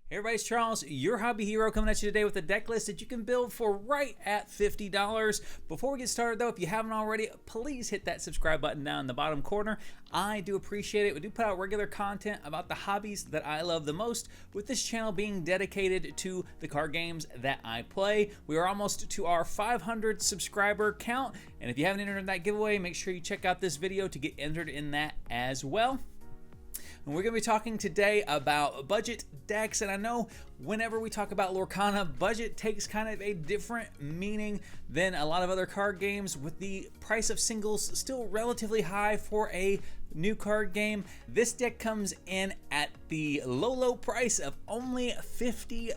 Hey everybody, it's Charles, your hobby hero, coming at you today with a deck list that you can build for right at $50. Before we get started though, if you haven't already, please hit that subscribe button down in the bottom corner. I do appreciate it. We do put out regular content about the hobbies that I love the most, with this channel being dedicated to the card games that I play. We are almost to our 500 subscriber count, and if you haven't entered in that giveaway, make sure you check out this video to get entered in that as well. And we're going to be talking today about budget decks, and I know whenever we talk about Lorcana, budget takes kind of a different meaning than a lot of other card games, with the price of singles still relatively high for a new card game. This deck comes in at the low price of only $50.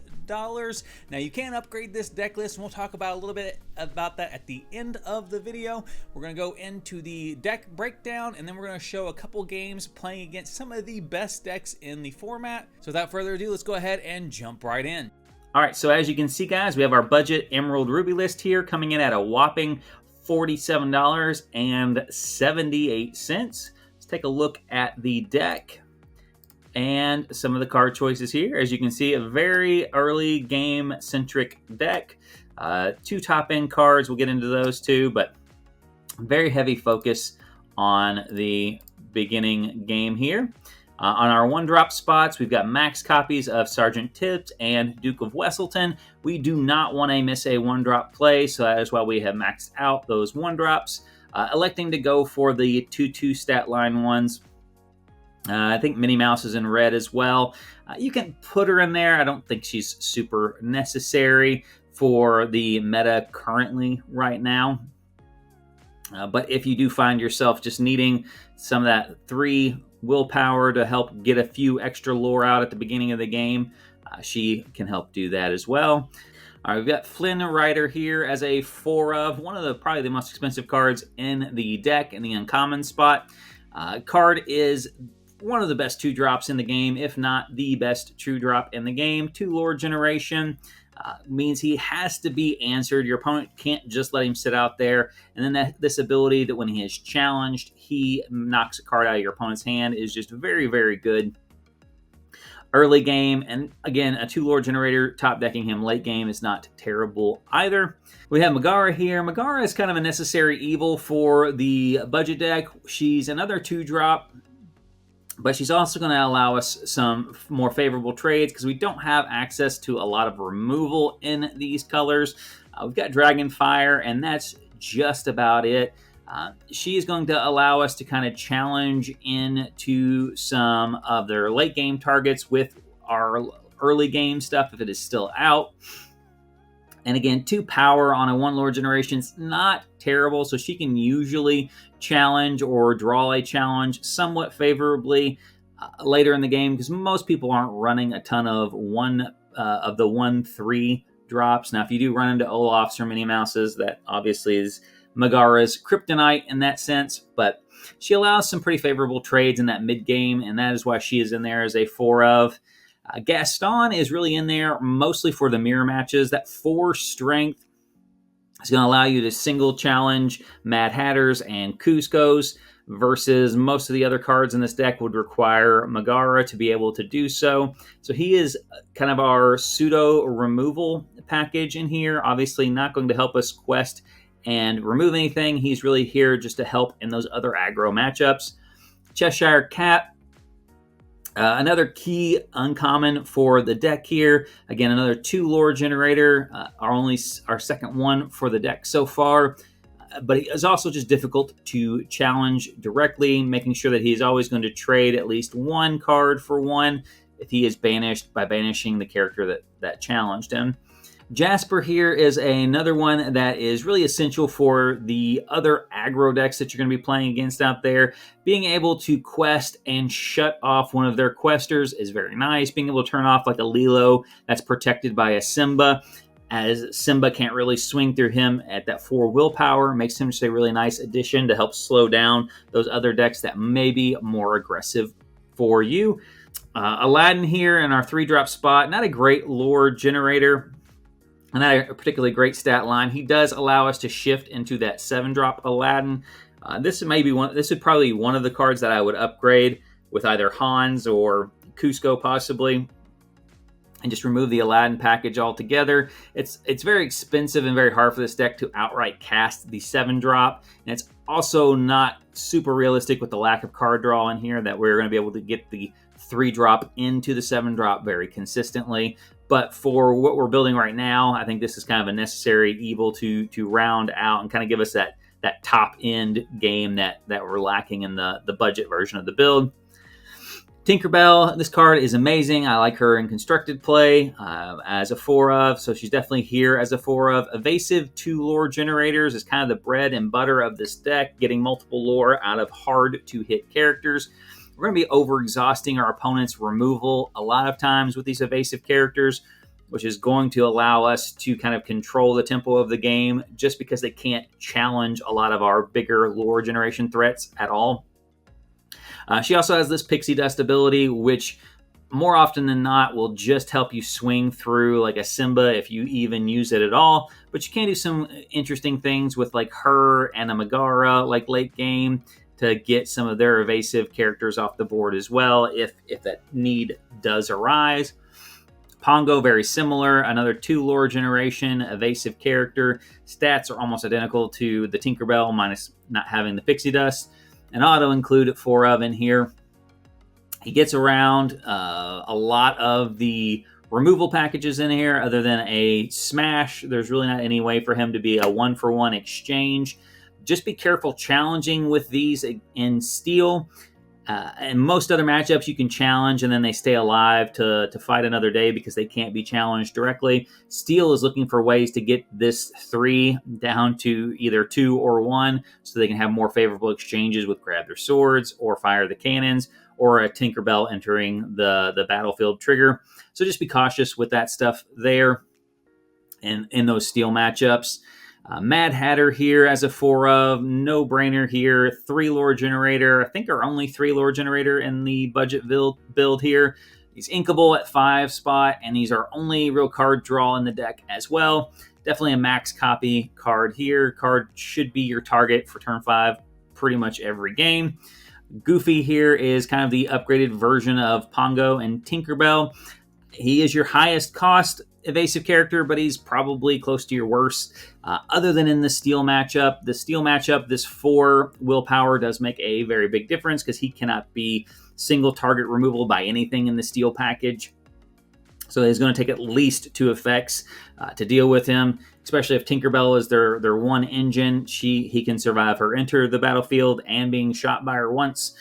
Now you can upgrade this deck list, and we'll talk about a little bit about that at the end of the video. We're going to go into the deck breakdown, and then we're going to show a couple games playing against some of the best decks in the format. So without further ado, let's go ahead and jump right in. All right, so as you can see, guys, we have our budget Emerald Ruby list here coming in at a whopping $47.78. Let's take a look at the deck and some of the card choices here. As you can see, a very early game centric deck. Two top end cards, we'll get into those too, but very heavy focus on the beginning game here. On our one-drop spots, we've got max copies of Sergeant Tibbs and Duke of Wesselton. We do not want to miss a one-drop play, so that is why we have maxed out those one-drops. Electing to go for the 2/2 stat line ones. I think Minnie Mouse is in red as well. You can put her in there. I don't think she's super necessary for the meta currently right now. But if you do find yourself just needing some of that 3 willpower to help get a few extra lore out at the beginning of the game, she can help do that as well. All right, we've got Flynn Rider here as a 4 of, one of the probably the most expensive cards in the deck in the uncommon spot. Card is one of the best 2-drops in the game, if not the best 2-drop in the game. 2 lore generation. Means he has to be answered. Your opponent can't just let him sit out there. And then this ability that when he is challenged, he knocks a card out of your opponent's hand is just very, very good early game. And again, a 2 lore generator, top decking him late game is not terrible either. We have Megara here. Megara is kind of a necessary evil for the budget deck. She's another 2-drop. But she's also going to allow us some more favorable trades because we don't have access to a lot of removal in these colors. We've got Dragonfire, and that's just about it. She is going to allow us to kind of challenge into some of their late game targets with our early game stuff if it is still out. And again, 2 power on a 1 lore generation is not terrible, so she can usually challenge or draw a challenge somewhat favorably later in the game because most people aren't running a ton of the 1/3 drops. Now, if you do run into Olafs or Minnie Mouses, that obviously is Megara's kryptonite in that sense, but she allows some pretty favorable trades in that mid game, and that is why she is in there as a 4 of. Gaston is really in there mostly for the mirror matches. That 4 strength is going to allow you to single challenge Mad Hatters and Cuscos versus most of the other cards in this deck would require Megara to be able to do so. So he is kind of our pseudo removal package in here. Obviously not going to help us quest and remove anything. He's really here just to help in those other aggro matchups. Cheshire Cat. Another key uncommon for the deck here. Again, another 2 lore generator. Our second one for the deck so far. But it is also just difficult to challenge directly, making sure that he's always going to trade at least 1 card for 1 if he is banished by banishing the character that challenged him. Jasper here is another one that is really essential for the other aggro decks that you're going to be playing against out there. Being able to quest and shut off one of their questers is very nice. Being able to turn off like a Lilo that's protected by a Simba, as Simba can't really swing through him at that 4 willpower, makes him just a really nice addition to help slow down those other decks that may be more aggressive for you. Aladdin here in our 3-drop spot, not a great lore generator. And not a particularly great stat line. He does allow us to shift into that 7-drop Aladdin. This would probably be one of the cards that I would upgrade with either Hans or Cusco possibly. and just remove the Aladdin package altogether. It's very expensive and very hard for this deck to outright cast the 7-drop, and it's also not super realistic with the lack of card draw in here that we're going to be able to get the 3-drop into the 7-drop very consistently. But for what we're building right now, I think this is kind of a necessary evil to round out and kind of give us that top end game that we're lacking in the budget version of the build. Tinkerbell, this card is amazing. I like her in constructed play as a 4 of, so she's definitely here as a 4 of. Evasive 2 lore generators is kind of the bread and butter of this deck, getting multiple lore out of hard to hit characters. We're going to be over exhausting our opponent's removal a lot of times with these evasive characters, which is going to allow us to kind of control the tempo of the game just because they can't challenge a lot of our bigger lore generation threats at all. She also has this Pixie Dust ability, which more often than not will just help you swing through like a Simba if you even use it at all. But you can do some interesting things with like her and a Megara like late game to get some of their evasive characters off the board as well if that need does arise. Pongo, very similar, another 2 lore generation evasive character. Stats are almost identical to the Tinkerbell minus not having the Pixie Dust. An auto include 4 of in here. He gets around a lot of the removal packages in here other than a smash. There's really not any way for him to be a 1-for-1 exchange. Just be careful challenging with these in steel. And most other matchups you can challenge and then they stay alive to fight another day because they can't be challenged directly. Steel is looking for ways to get this 3 down to either 2 or 1 so they can have more favorable exchanges with grab their swords or fire the cannons or a Tinkerbell entering the battlefield trigger. So just be cautious with that stuff there and in those steel matchups. Mad Hatter here as a 4 of, no brainer here. 3 lore generator, I think our only 3 lore generator in the budget build here. He's inkable at 5 spot, and he's our only real card draw in the deck as well. Definitely a max copy card here. Card should be your target for turn 5 pretty much every game. Goofy here is kind of the upgraded version of Pongo and Tinkerbell. He is your highest cost evasive character, but he's probably close to your worst. Other than in the steel matchup, this 4 willpower does make a very big difference because he cannot be single target removal by anything in the steel package. So it's going to take at least 2 effects to deal with him, especially if Tinkerbell is their one engine. He can survive her enter the battlefield and being shot by her once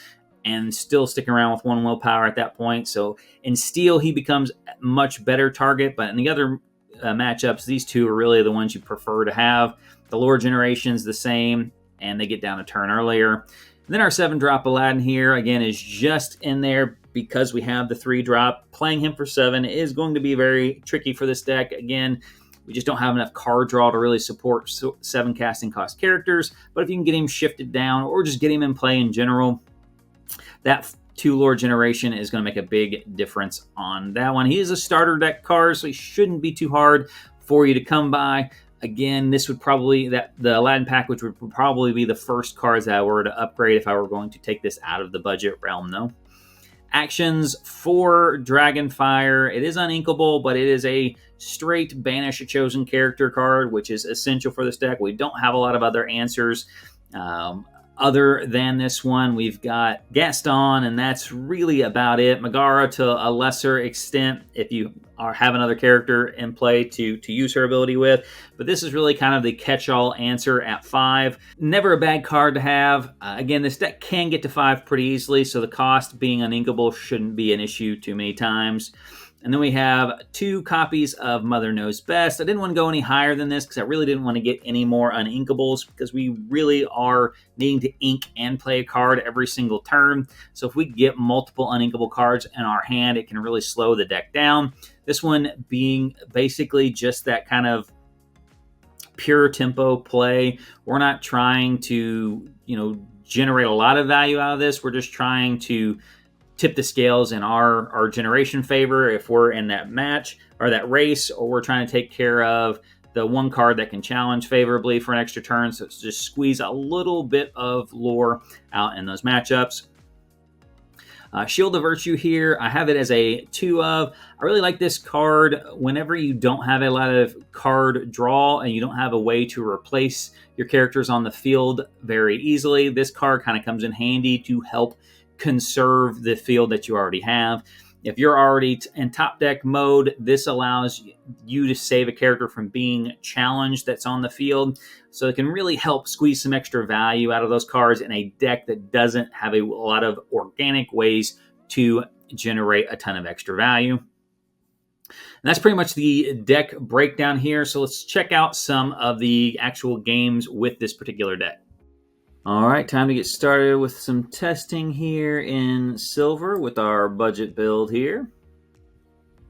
and still sticking around with 1 willpower at that point. So in steel, he becomes a much better target, but in the other matchups, these 2 are really the ones you prefer to have. The lore generation's the same, and they get down a turn earlier. And then our 7-drop Aladdin here, again, is just in there because we have the 3-drop. Playing him for 7 is going to be very tricky for this deck. Again, we just don't have enough card draw to really support 7 casting cost characters, but if you can get him shifted down or just get him in play in general, that 2 lore generation is going to make a big difference on that one. He is a starter deck card, so he shouldn't be too hard for you to come by. Again, this would probably, the Aladdin package would probably be the first cards that I were to upgrade if I were going to take this out of the budget realm, though. Actions for Dragonfire. It is uninkable, but it is a straight banish a chosen character card, which is essential for this deck. We don't have a lot of other answers. Other than this one, we've got Gaston, and that's really about it. Megara to a lesser extent if you have another character in play to use her ability with. But this is really kind of the catch-all answer at 5. Never a bad card to have. Again, this deck can get to 5 pretty easily, so the cost being uninkable shouldn't be an issue too many times. And then we have 2 copies of Mother Knows Best. I didn't want to go any higher than this because I really didn't want to get any more uninkables because we really are needing to ink and play a card every single turn. So if we get multiple uninkable cards in our hand, it can really slow the deck down. This one being basically just that kind of pure tempo play. We're not trying to, generate a lot of value out of this. We're just trying to tip the scales in our generation favor if we're in that match or that race, or we're trying to take care of the 1 card that can challenge favorably for an extra turn. So it's just squeeze a little bit of lore out in those matchups. Shield of Virtue here, I have it as a 2 of. I really like this card whenever you don't have a lot of card draw and you don't have a way to replace your characters on the field very easily. This card kind of comes in handy to help conserve the field that you already have. If you're already in top deck mode, this allows you to save a character from being challenged that's on the field. So it can really help squeeze some extra value out of those cards in a deck that doesn't have a lot of organic ways to generate a ton of extra value. And that's pretty much the deck breakdown here. So let's check out some of the actual games with this particular deck. All right, time to get started with some testing here in Silver with our budget build here.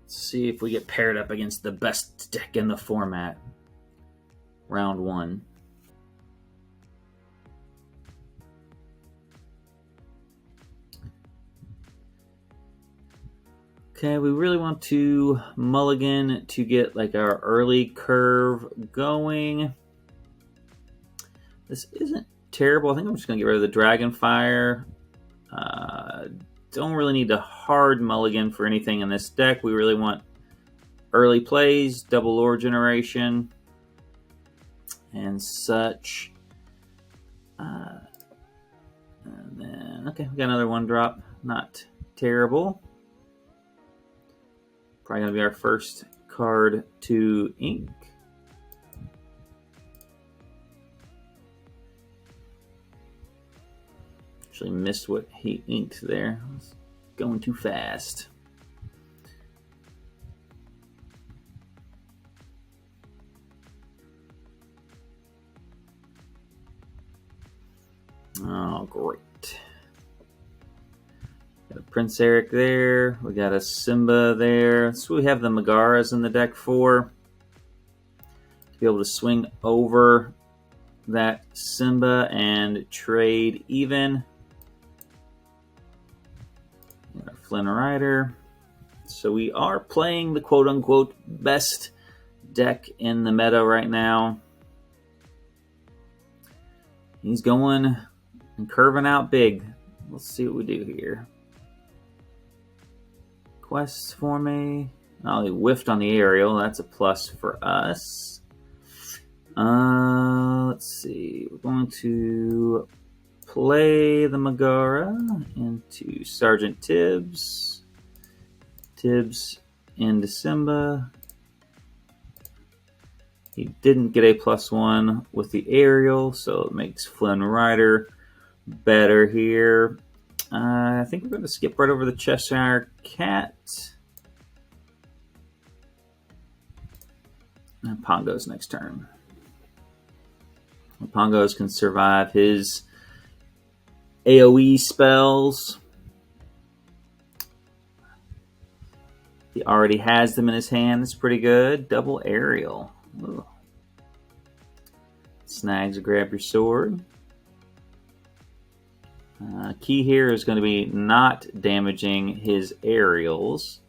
Let's see if we get paired up against the best deck in the format. Round 1. Okay, we really want to mulligan to get like our early curve going. This isn't terrible. I think I'm just going to get rid of the Dragonfire. Don't really need a hard mulligan for anything in this deck. We really want early plays, double lore generation, and such. And then, okay, we got another 1-drop. Not terrible. Probably going to be our first card to ink. Actually missed what he inked there. I was going too fast. Oh, great. Got a Prince Eric there. We got a Simba there. So we have the Megaras in the deck for. To be able to swing over that Simba and trade even. Our Flynn Rider. So we are playing the quote-unquote best deck in the meta right now. He's going and curving out big. Let's see what we do here. Quests for me. Oh, he whiffed on the aerial. That's a plus for us. Let's see. We're going to play the Megara into Sergeant Tibbs. Tibbs into Simba. He didn't get a +1 with the aerial, so it makes Flynn Rider better here. I think we're going to skip right over the Cheshire Cat. And Pongo's next turn. Pongos can survive his AoE spells. He already has them in his hand. It's pretty good. Double aerial. Ugh. Snags, grab your sword. Key here is going to be not damaging his aerials.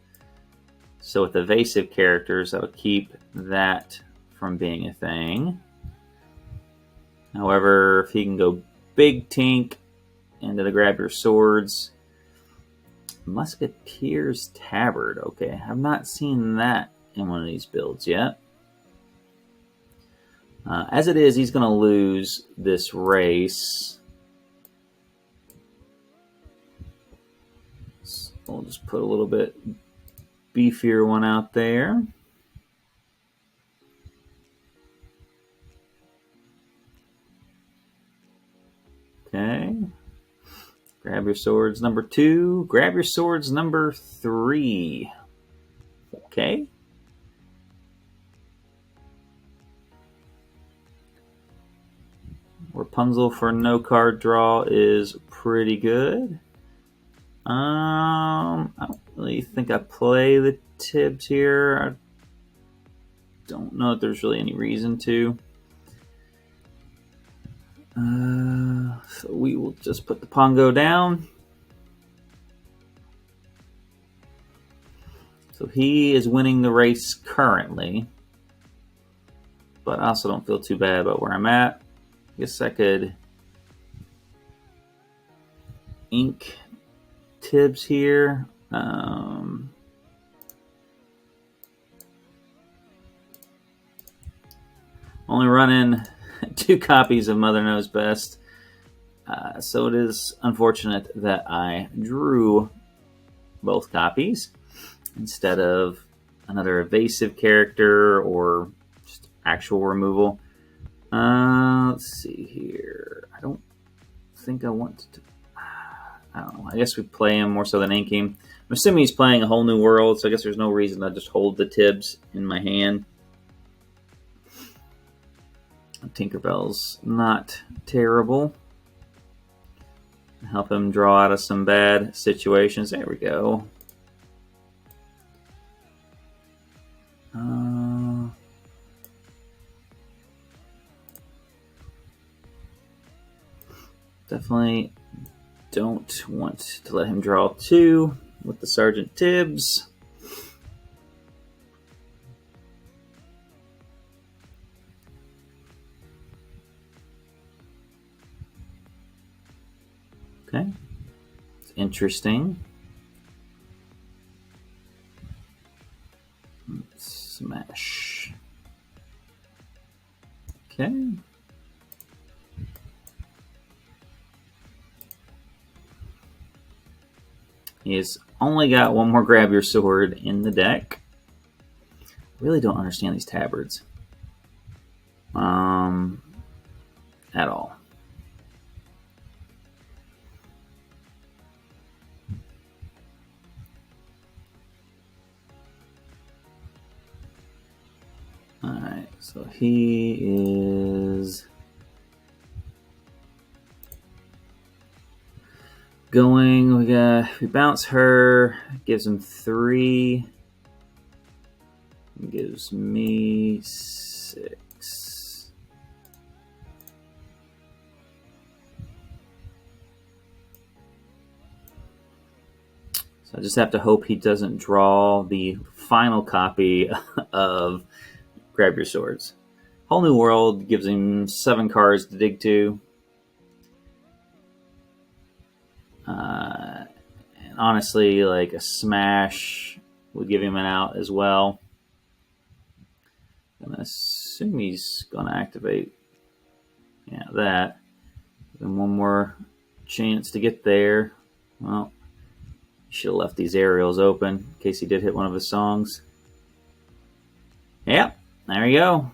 So with evasive characters, I would keep that from being a thing. However, if he can go big tink into the grab your swords. Musketeer's Tabard. Okay, I've not seen that in one of these builds yet. As it is, he's going to lose this race. So we'll just put a little bit beefier one out there. Okay. Grab your swords number 2. Grab your swords number 3. Okay. Rapunzel for no card draw is pretty good. I don't really think I play the Tibbs here. I don't know if there's really any reason to. So we will just put the Pongo down. So he is winning the race currently. But I also don't feel too bad about where I'm at. I guess I could ink Tibbs here. Only running 2 copies of Mother Knows Best. So it is unfortunate that I drew both copies instead of another evasive character or just actual removal. Let's see here. I don't think I want to. I don't know. I guess we play him more so than ink him. I'm assuming he's playing A Whole New World, so I guess there's no reason to just hold the Tibbs in my hand. Tinkerbell's not terrible. Help him draw out of some bad situations. There we go. Definitely don't want to let him draw 2 with the Sergeant Tibbs. Okay, it's interesting. Smash. Okay. He's only got one more Grab Your Sword in the deck. Really don't understand these tabards. At all. Alright, so he is going. We bounce her, gives him 3, gives me 6. So I just have to hope he doesn't draw the final copy of Grab Your Swords. Whole New World gives him 7 cards to dig to. And honestly, like a smash would give him an out as well. I'm going to assume he's going to activate. Yeah, that. Give him one more chance to get there. Well, he should have left these aerials open in case he did hit one of his songs. Yep, there you go.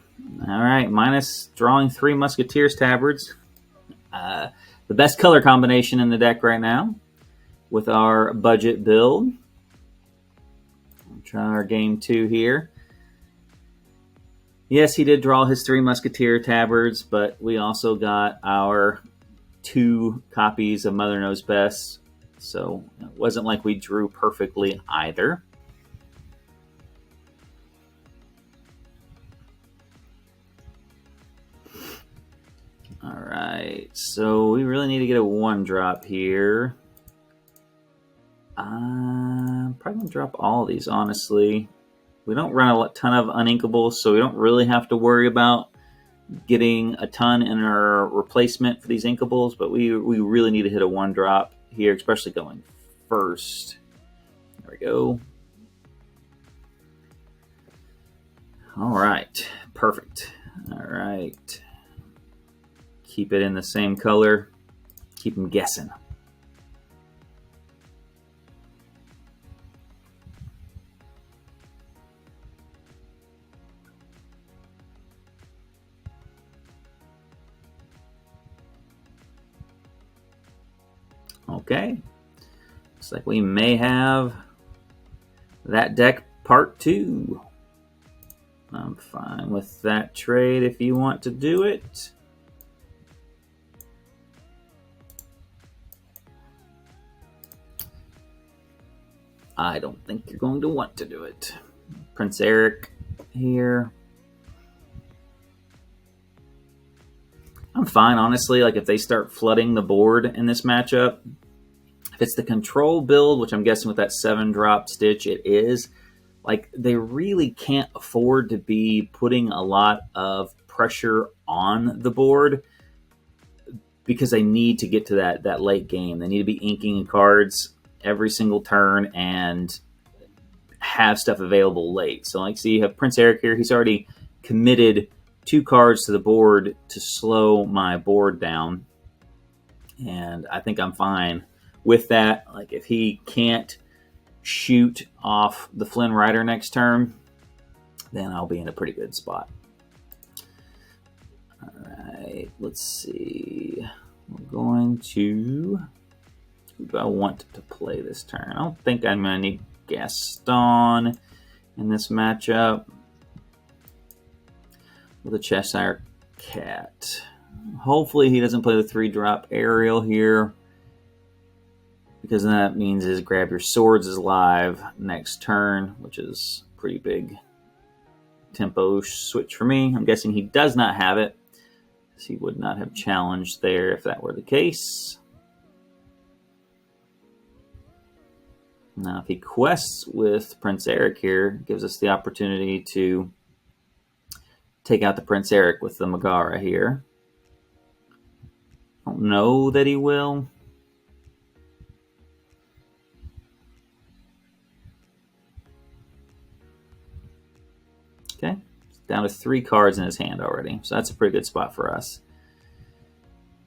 All right, minus drawing 3 Musketeers tabards. The best color combination in the deck right now with our budget build. We'll try our game 2 here. Yes, he did draw his 3 Musketeer tabards, but we also got our 2 copies of Mother Knows Best. So it wasn't like we drew perfectly either. All right, so we really need to get a 1-drop here. I'm probably going to drop all of these, honestly. We don't run a ton of uninkables, so we don't really have to worry about getting a ton in our replacement for these inkables, but we really need to hit a 1-drop here, especially going first. There we go. All right, perfect. All right. Keep it in the same color. Keep them guessing. Okay. Looks like we may have that deck part 2. I'm fine with that trade if you want to do it. I don't think you're going to want to do it. Prince Eric here. I'm fine, honestly. Like, if they start flooding the board in this matchup, if it's the control build, which I'm guessing with that 7-drop Stitch it is, like, they really can't afford to be putting a lot of pressure on the board because they need to get to that late game. They need to be inking cards every single turn and have stuff available late. So like, see, you have Prince Eric here. He's already committed 2 cards to the board to slow my board down. And I think I'm fine with that. Like, if he can't shoot off the Flynn Rider next turn, then I'll be in a pretty good spot. All right, let's see. We're going to... Who do I want to play this turn? I don't think I'm going to need Gaston in this matchup with a Cheshire Cat. Hopefully he doesn't play the 3-drop Aerial here, because that means his Grab Your Swords is live next turn, which is a pretty big tempo switch for me. I'm guessing he does not have it, because he would not have challenged there if that were the case. Now, if he quests with Prince Eric here, it gives us the opportunity to take out the Prince Eric with the Megara here. I don't know that he will. Okay, down to 3 cards in his hand already, so that's a pretty good spot for us.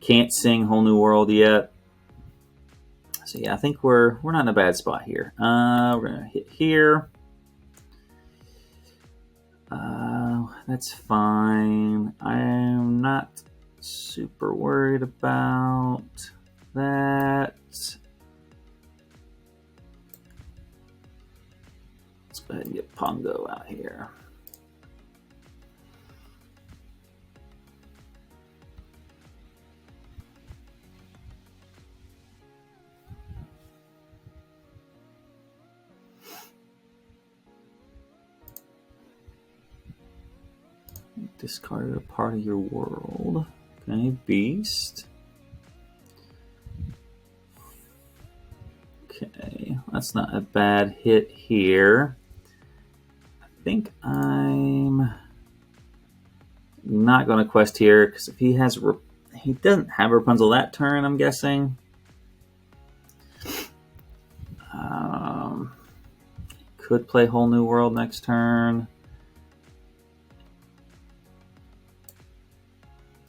Can't sing Whole New World yet. So yeah, I think we're not in a bad spot here. We're gonna hit here. That's fine. I'm not super worried about that. Let's go ahead and get Pongo out here. Discard a part of your world. Okay, Beast. Okay, that's not a bad hit here. I think I'm not going to quest here, because if he has, he doesn't have Rapunzel that turn, I'm guessing. Could play Whole New World next turn.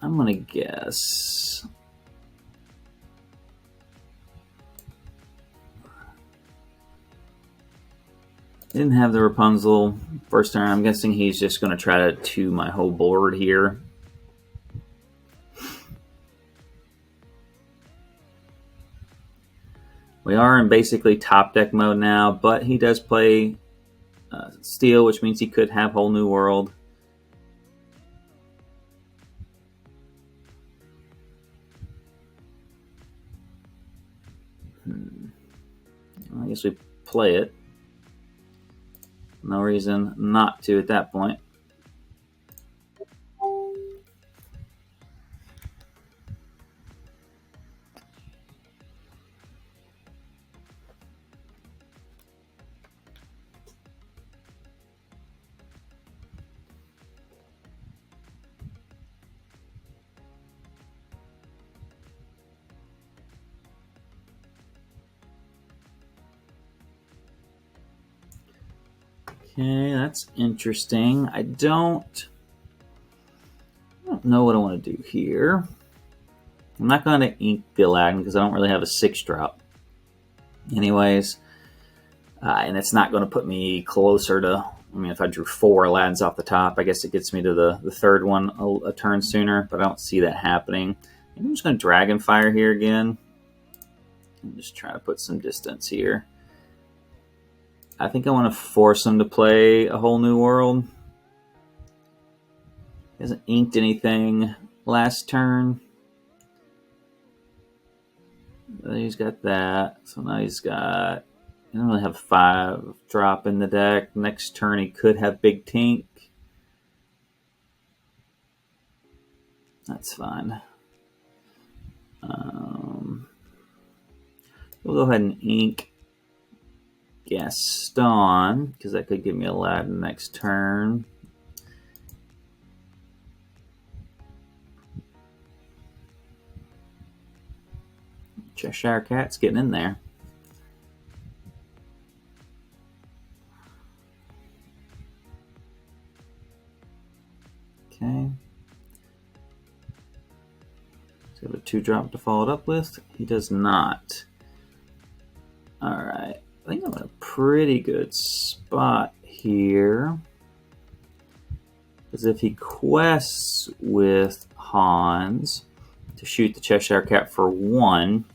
I'm gonna guess. Didn't have the Rapunzel first turn. I'm guessing he's just gonna try to 2 my whole board here. We are in basically top deck mode now, but he does play Steel, which means he could have Whole New World. I guess we play it. No reason not to at that point. Okay, that's interesting. I don't know what I want to do here. I'm not going to ink the Aladdin because I don't really have a 6-drop. Anyways, and it's not going to put me closer to, I mean, if I drew 4 Aladdins off the top, I guess it gets me to the 3rd one a turn sooner, but I don't see that happening. I'm just going to Dragonfire here again. I'm just trying to put some distance here. I think I want to force him to play a Whole New World. He hasn't inked anything last turn. He's got that. So now he's got... I don't really have 5-drop in the deck. Next turn he could have Big Tink. That's fine. We'll go ahead and ink Gaston, because that could give me Aladdin next turn. Cheshire Cat's getting in there. Okay. So we have a 2-drop to follow it up with. He does not. All right. I think I'm in a pretty good spot here. Because if he quests with Hans to shoot the Cheshire Cat for 1,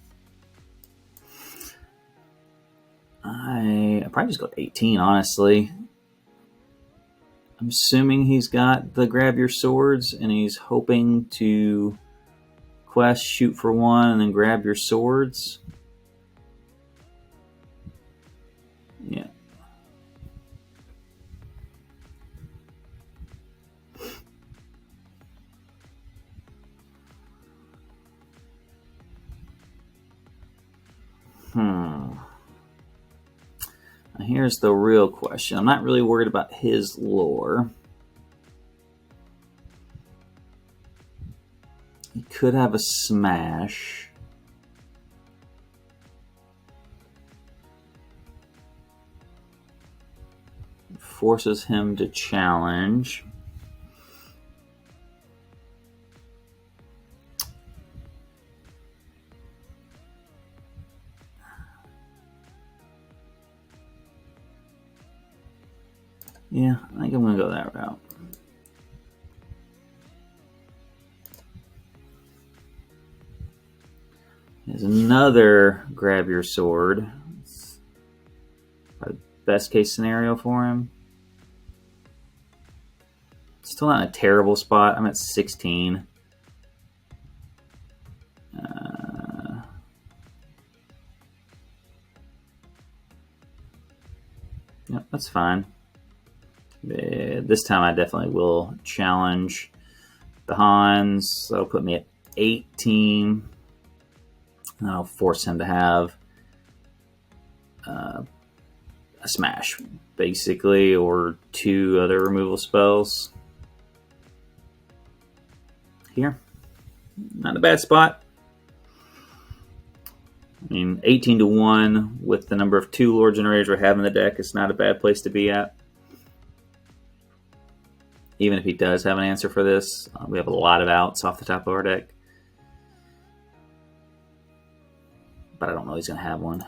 I'll probably just go 18, honestly. I'm assuming he's got the grab your swords and he's hoping to quest, shoot for 1, and then grab your swords. Yeah. Here's the real question. I'm not really worried about his lore. He could have a smash. It forces him to challenge. Yeah, I think I'm going to go that route. There's another grab your sword. Probably the best case scenario for him. Still not in a terrible spot. I'm at 16. Yep, that's fine. This time I definitely will challenge the Hans. That'll put me at 18. And I'll force him to have a smash, basically, or 2 other removal spells. Here. Not a bad spot. I mean, 18 to 1 with the number of 2 Lord Generators we have in the deck is not a bad place to be at. Even if he does have an answer for this, we have a lot of outs off the top of our deck. But I don't know he's going to have one.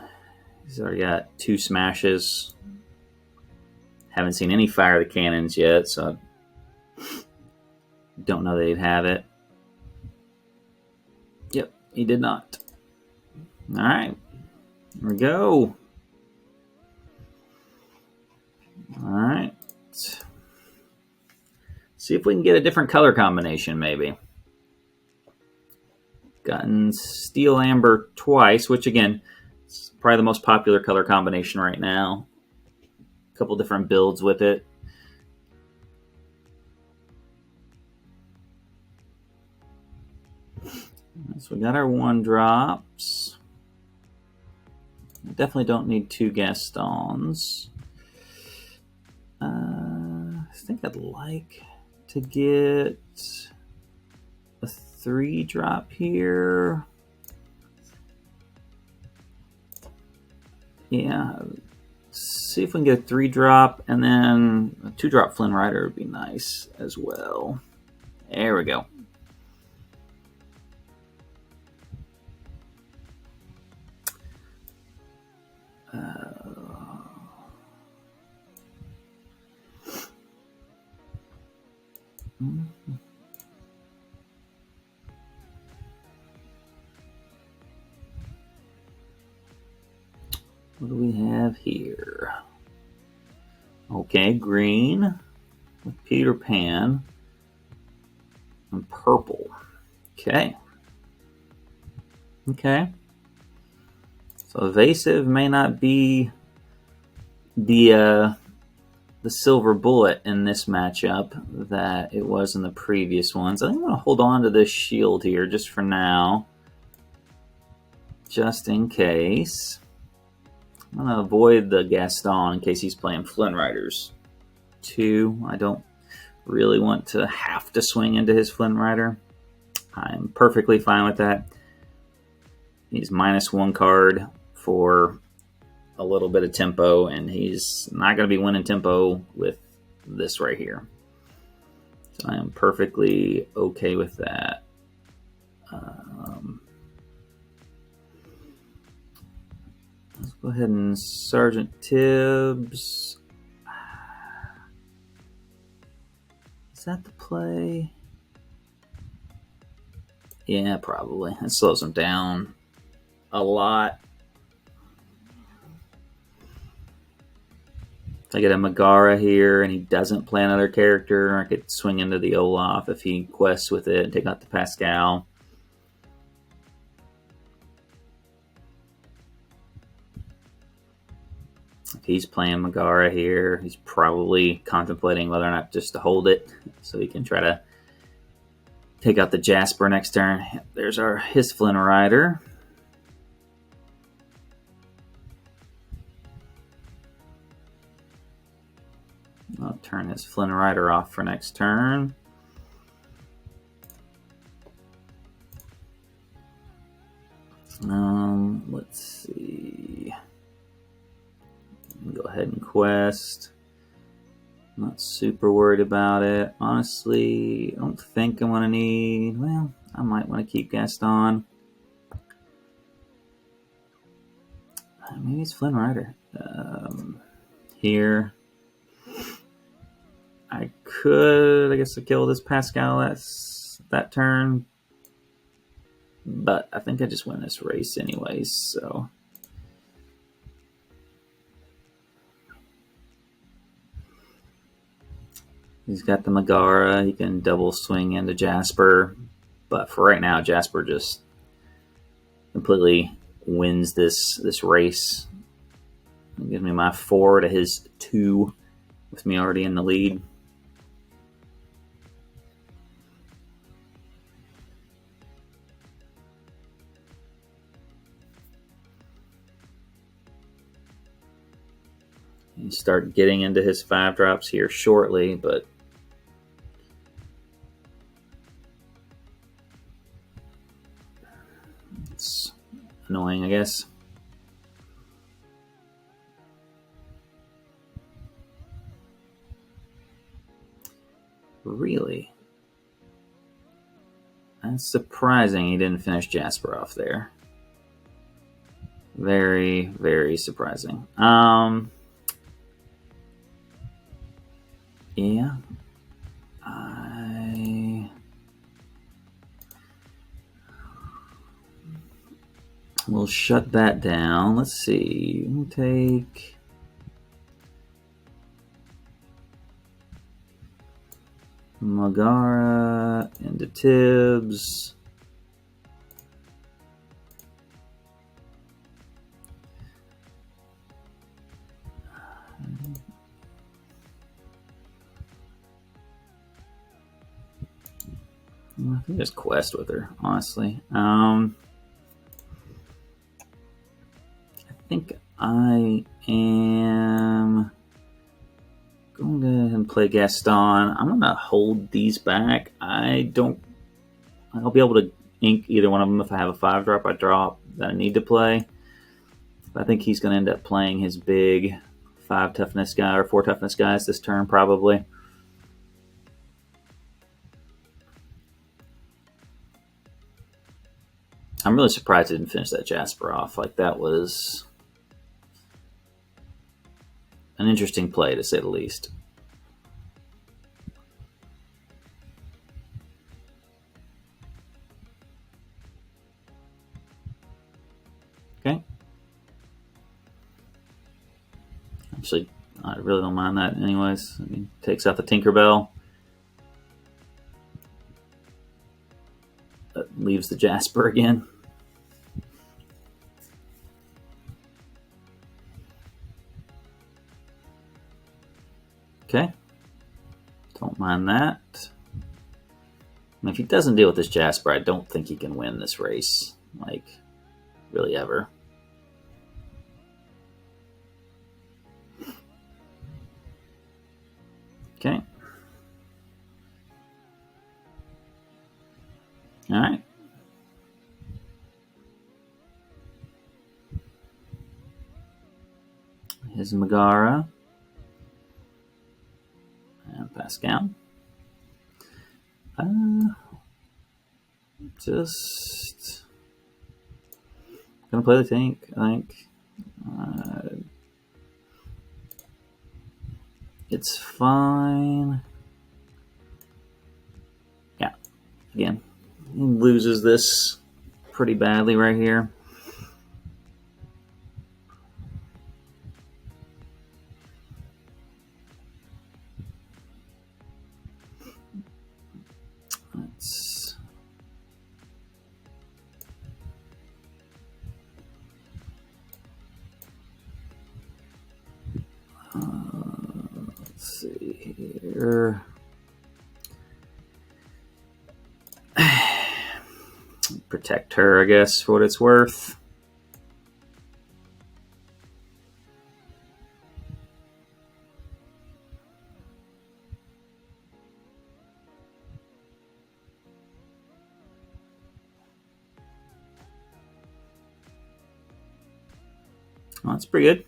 He's already got 2 smashes. Haven't seen any fire the cannons yet, so I don't know that he'd have it. Yep, he did not. All right, here we go. All right. See if we can get a different color combination, maybe. Gotten Steel Amber twice, which again, is probably the most popular color combination right now. A couple different builds with it. So we got our 1-drops. Definitely don't need 2 Gastons. I think I'd like to get a 3-drop here. Yeah, see if we can get a 3-drop, and then a 2-drop Flynn Rider would be nice as well. There we go. What do we have here? Okay, green with Peter Pan and purple. Okay. Okay. So evasive may not be the silver bullet in this matchup that it was in the previous ones. I think I'm going to hold on to this shield here just for now, just in case. I'm going to avoid the Gaston in case he's playing Flynn Riders 2. I don't really want to have to swing into his Flynn Rider. I'm perfectly fine with that. He's -1 card for a little bit of tempo, and he's not going to be winning tempo with this right here. So I am perfectly okay with that. Let's go ahead and Sergeant Tibbs. Is that the play? Yeah, probably. That slows him down a lot. If I get a Megara here and he doesn't play another character, I could swing into the Olaf if he quests with it and take out the Pascal. If he's playing Megara here, he's probably contemplating whether or not just to hold it so he can try to take out the Jasper next turn. There's his Flynn Rider. I'll turn his Flynn Rider off for next turn. Let's see. Go ahead and quest. Not super worried about it. Honestly, I don't think I want to need... Well, I might want to keep Gaston. Maybe it's Flynn Rider. Here. I could, I guess, kill this Pascal that turn. But I think I just win this race anyways, so... He's got the Megara. He can double swing into Jasper. But for right now, Jasper just completely wins this race. It gives me my 4 to his 2 with me already in the lead. You start getting into his 5-drops here shortly, but it's annoying, I guess. Really? That's surprising he didn't finish Jasper off there. Very, very surprising. Yeah. I will shut that down. Let's see. We'll take... Megara into Tibbs. I think just quest with her, honestly. I think I am going to go ahead and play Gaston. I'm going to hold these back. I'll be able to ink either one of them if I have a 5-drop I drop that I need to play. But I think he's going to end up playing his big 5 toughness guy or 4 toughness guys this turn, probably. I'm really surprised I didn't finish that Jasper off. Like, that was an interesting play, to say the least. Okay. Actually, I really don't mind that anyways. I mean, takes out the Tinkerbell. That leaves the Jasper again. Okay. Don't mind that. And if he doesn't deal with this Jasper, I don't think he can win this race. Like, really ever. Okay. All right. His Megara. And Pascal. Just gonna play the tank, I think. It's fine. Yeah, again, he loses this pretty badly right here. Let's see here. Protect her, I guess, for what it's worth. Well, that's pretty good.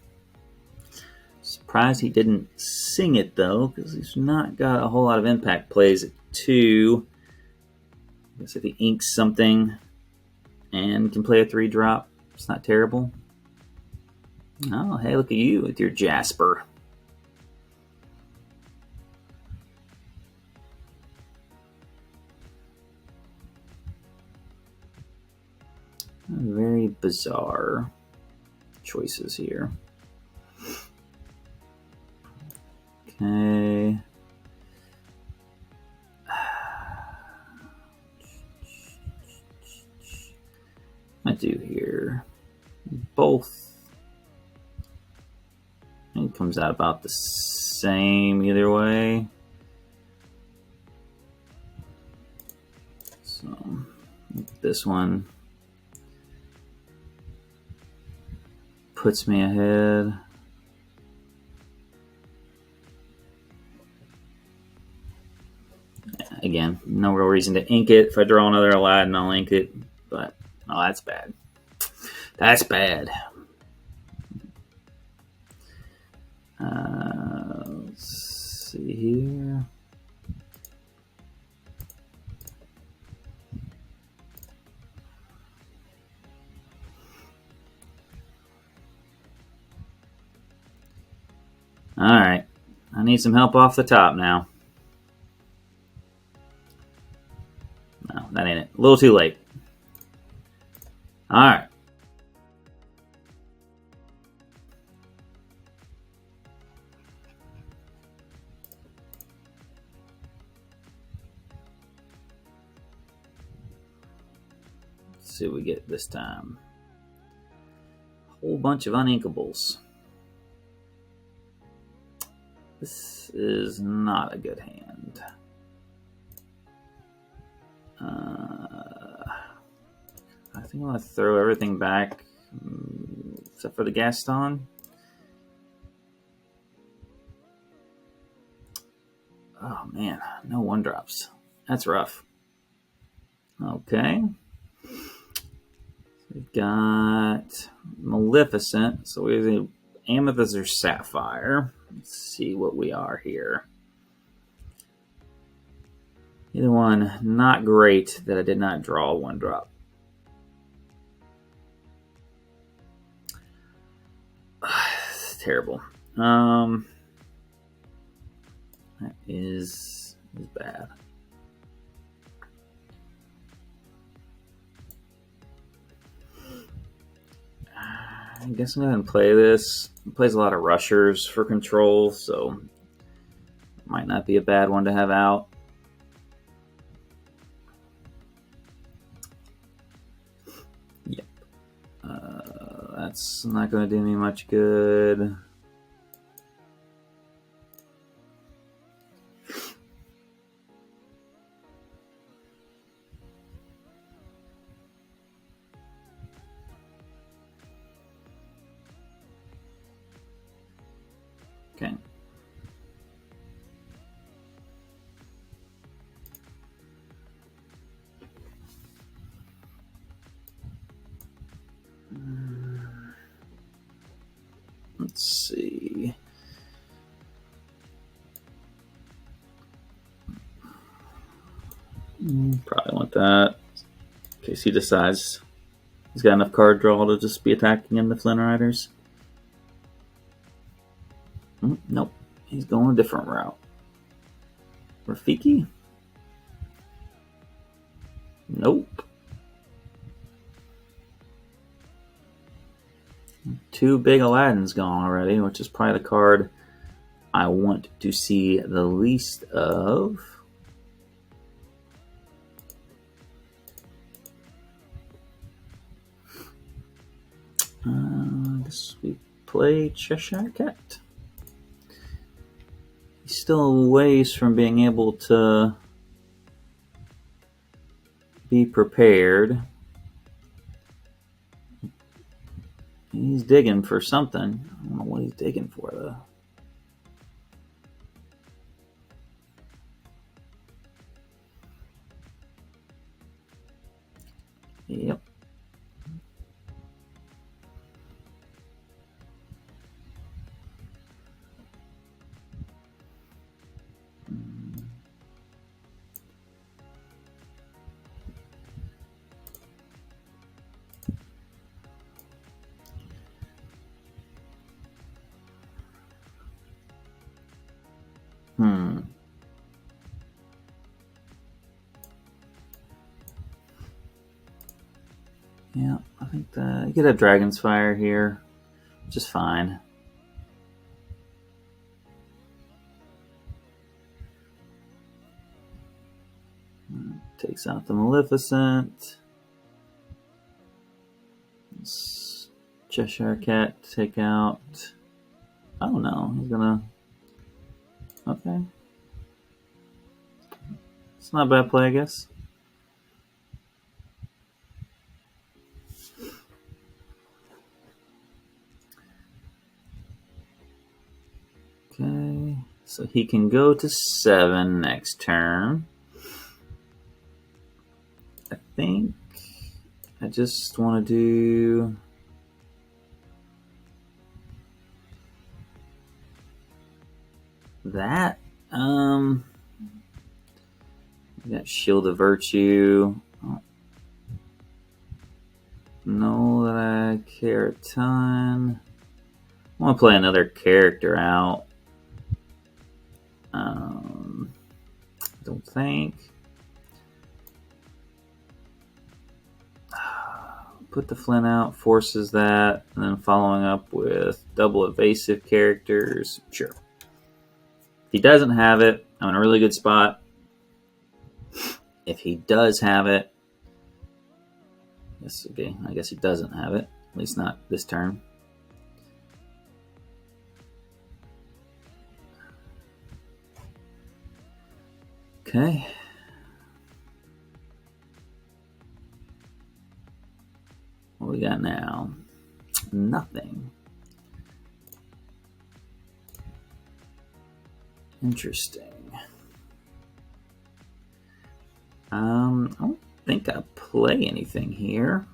Surprised he didn't sing it, though, because he's not got a whole lot of impact plays at 2. I guess if he inks something and can play a 3-drop, it's not terrible. Oh, hey, look at you with your Jasper. Very bizarre choices here. Okay. I do here. Both. It comes out about the same either way. So this one puts me ahead. Again, no real reason to ink it. If I draw another Aladdin, I'll ink it. But, oh, that's bad. That's bad. Let's see here. All right. I need some help off the top now. No, that ain't it. A little too late. All right. Let's see what we get this time. A whole bunch of uninkables. This is not a good hand. I think I'm going to throw everything back except for the Gaston. Oh man, no 1-drops. That's rough. Okay. We've got Maleficent. So we have the Amethyst or Sapphire. Let's see what we are here. Either one, not great that I did not draw a 1-drop. It's terrible. That is bad. I guess I'm going to play this. It plays a lot of rushers for control, so it might not be a bad one to have out. Yep. That's not going to do me much good. Okay. Let's Probably want that in case he decides he's got enough card draw to just be attacking in the Flynn Riders. Nope, he's going a different route. Rafiki? Nope. 2 big Aladdin's gone already, which is probably the card I want to see the least of. I guess we play Cheshire Cat. He's still a ways from being able to be prepared. He's digging for something. I don't know what he's digging for, though. Yep. Yeah, I think you could have Dragon's Fire here, which is fine. Takes out the Maleficent. Cheshire Cat take out. Oh no, he's gonna. Okay. It's not a bad play, I guess. Okay, so he can go to 7 next turn. I think I just want to do that. We got Shield of Virtue. Know that I care a ton. I want to play another character out. Don't think. Put the Flynn out, forces that, and then following up with double evasive characters. Sure. If he doesn't have it, I'm in a really good spot. If he does have it, okay, I guess he doesn't have it. At least not this turn. Okay. What we got now? Nothing. Interesting. I don't think I play anything here.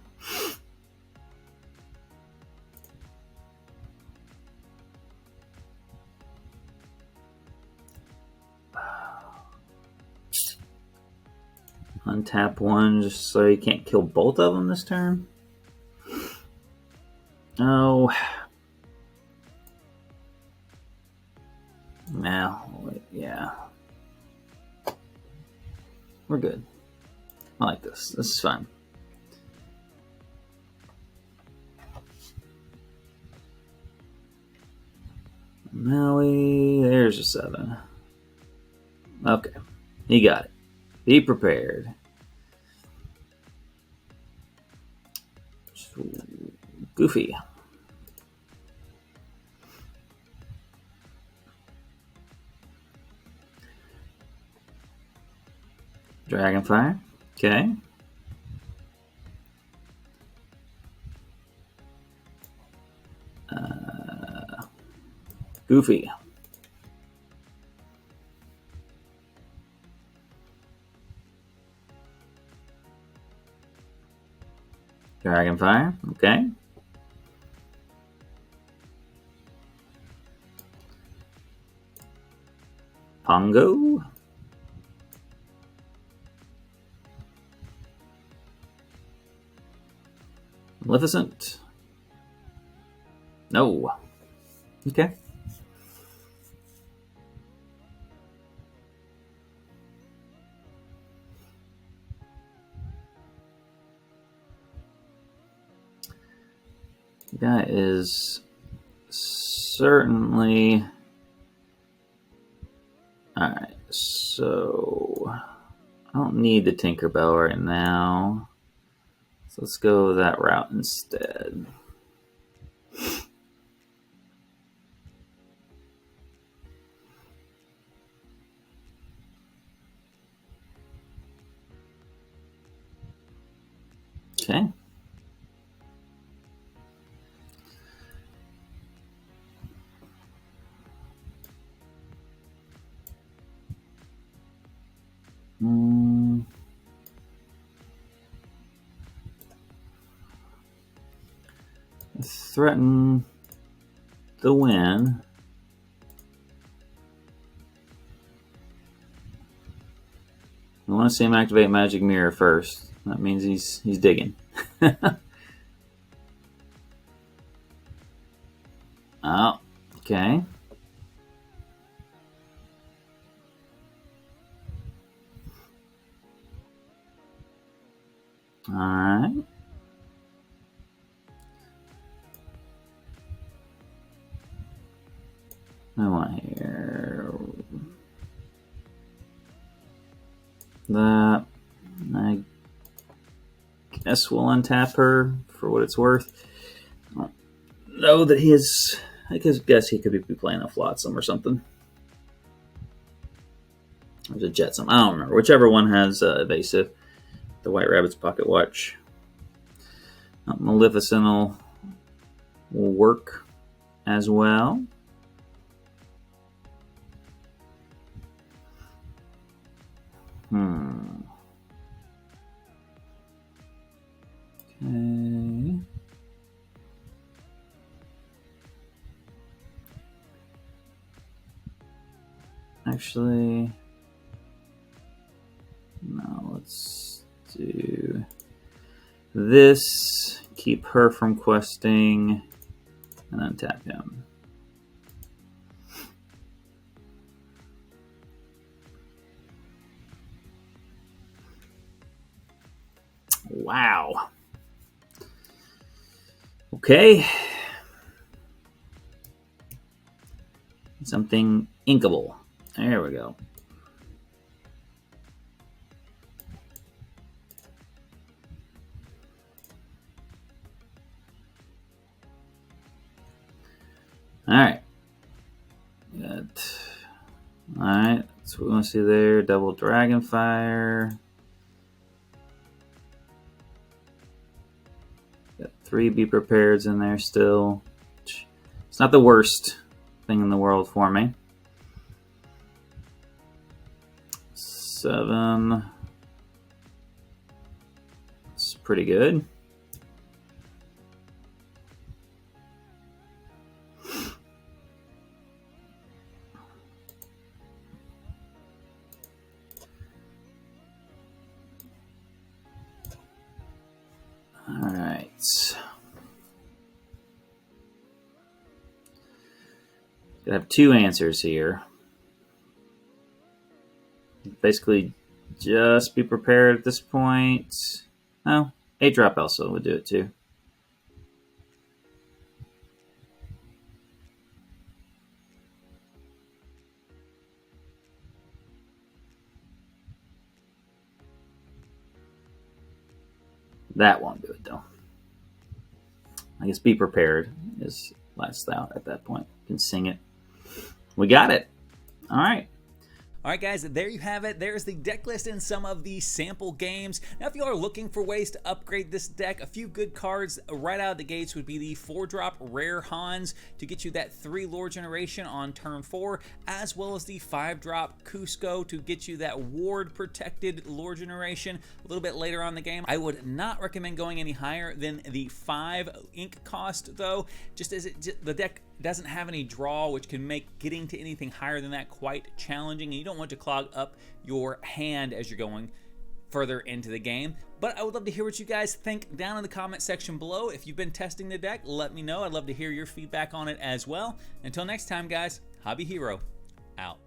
Untap 1 just so you can't kill both of them this turn. Oh. Now, yeah. We're good. I like this. This is fun. Maui, there's a 7. Okay. You got it. Be prepared. Goofy. Dragonfire. Okay. Goofy. Dragonfire. Okay. Pongo. Maleficent. No. Okay. That is certainly... Alright, so I don't need the Tinkerbell right now. So let's go that route instead. Okay. Threaten the win. I want to see him activate Magic Mirror first. That means he's digging. Oh, okay. All right. I want here that. I guess we'll untap her for what it's worth. I don't know that he is. I guess he could be playing a Flotsam or something. There's a Jetsam. I don't remember. Whichever one has evasive. The White Rabbit's Pocket Watch. Maleficent will work as well. Okay. Actually, no, let's do this. Keep her from questing and then tap him. Wow. Okay. Something inkable. There we go. All right. Good. All right. So we want to see there. Double Dragonfire. Got 3 Be Prepareds in there still. It's not the worst thing in the world for me. 7. It's pretty good. All right. I have 2 answers here. Basically, just be prepared at this point. Oh, 8-drop also would do it too. That won't do it though. I guess be prepared is last out at that point. You can sing it. We got it. All right. All right, guys, there you have it. There's the deck list and some of the sample games. Now, if you are looking for ways to upgrade this deck, a few good cards right out of the gates would be the 4-drop Rare Hans to get you that 3 lore generation on turn 4, as well as the 5-drop Cusco to get you that ward-protected lore generation a little bit later on in the game. I would not recommend going any higher than the 5 ink cost, though, just as the deck doesn't have any draw, which can make getting to anything higher than that quite challenging, and you don't want to clog up your hand as you're going further into the game. But I would love to hear what you guys think down in the comment section below. If you've been testing the deck, let me know. I'd love to hear your feedback on it as well. Until next time, guys, Hobby Hero out.